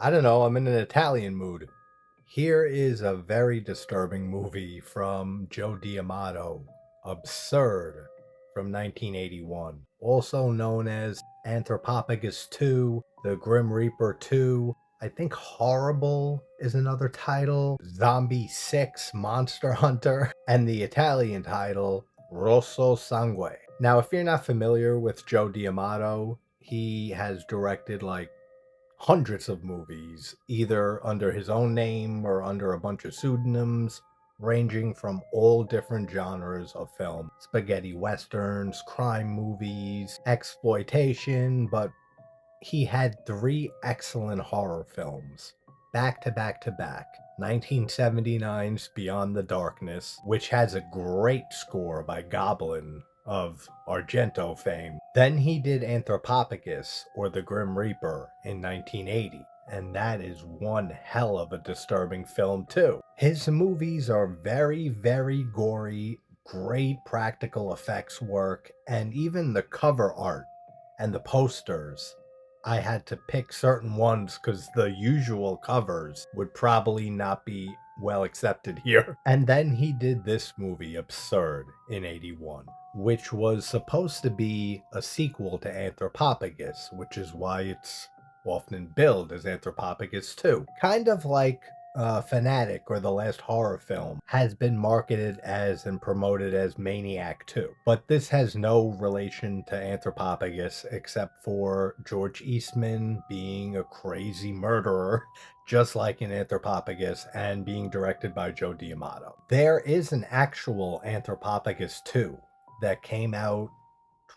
I don't know, I'm in an Italian mood. Here is a very disturbing movie from Joe D'Amato, Absurd, from 1981, also known as Anthropophagus 2, The Grim Reaper 2. I think Horrible is another title, Zombie 6, Monster Hunter, and the Italian title, Rosso Sangue. Now, if you're not familiar with Joe D'Amato, he has directed like hundreds of movies, either under his own name or under a bunch of pseudonyms, ranging from all different genres of film: spaghetti westerns, crime movies, exploitation. But he had three excellent horror films back to back to back. 1979's Beyond the Darkness, which has a great score by Goblin of Argento fame. Then he did Anthropophagus, or The Grim Reaper, in 1980, and that is one hell of a disturbing film too. His movies are very, very gory, great practical effects work, and even the cover art and the posters, I had to pick certain ones because the usual covers would probably not be well accepted here. And then he did this movie, Absurd, in 81, which was supposed to be a sequel to Anthropophagus, which is why it's often billed as Anthropophagus 2. Kind of like Fanatic, or the last horror film, has been marketed as and promoted as Maniac 2. But this has no relation to Anthropophagus except for George Eastman being a crazy murderer, just like in Anthropophagus, and being directed by Joe D'Amato. There is an actual Anthropophagus 2 that came out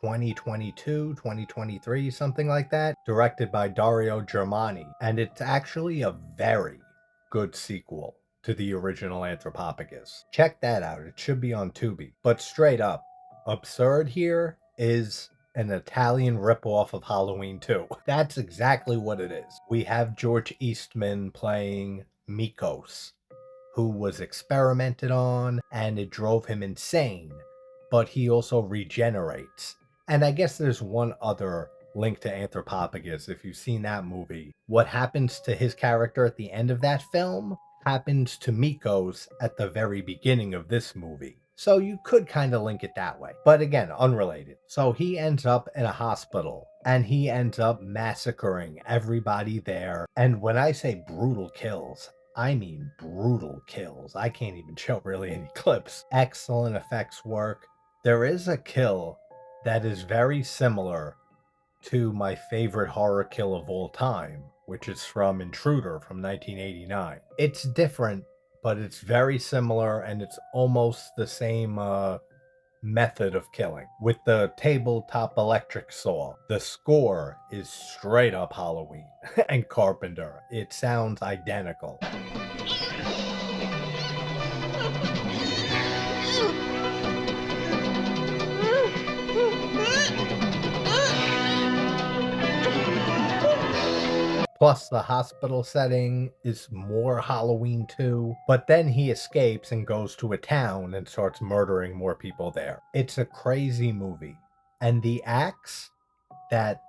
2022, 2023, something like that, directed by Dario Germani. And it's actually a very good sequel to the original Anthropophagus. Check that out. It should be on Tubi. But straight up, Absurd here is an Italian ripoff of Halloween 2. That's exactly what it is. We have George Eastman playing Mikos, who was experimented on and it drove him insane, but he also regenerates. And I guess there's one other link to Anthropophagus if you've seen that movie. What happens to his character at the end of that film happens to Mikos at the very beginning of this movie. So you could kind of link it that way. But again, unrelated. So he ends up in a hospital and he ends up massacring everybody there. And when I say brutal kills, I mean brutal kills. I can't even show really any clips. Excellent effects work. There is a kill that is very similar to my favorite horror kill of all time, which is from Intruder from 1989. It's different, but it's very similar, and it's almost the same method of killing with the tabletop electric saw. The score is straight up Halloween and Carpenter. It sounds identical. Plus, the hospital setting is more Halloween too. But then he escapes and goes to a town and starts murdering more people there. It's a crazy movie. And the axe that,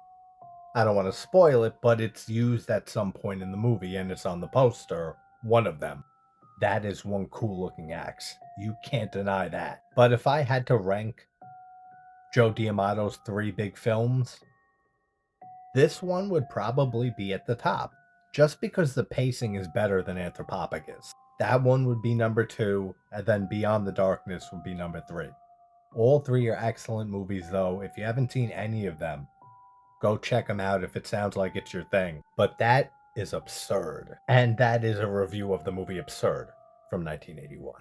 I don't want to spoil it, but it's used at some point in the movie and it's on the poster, one of them. That is one cool looking axe. You can't deny that. But if I had to rank Joe D'Amato's three big films, this one would probably be at the top, just because the pacing is better than Anthropophagus. That one would be number two, and then Beyond the Darkness would be number three. All three are excellent movies, though. If you haven't seen any of them, go check them out if it sounds like it's your thing. But that is Absurd. And that is a review of the movie Absurd from 1981.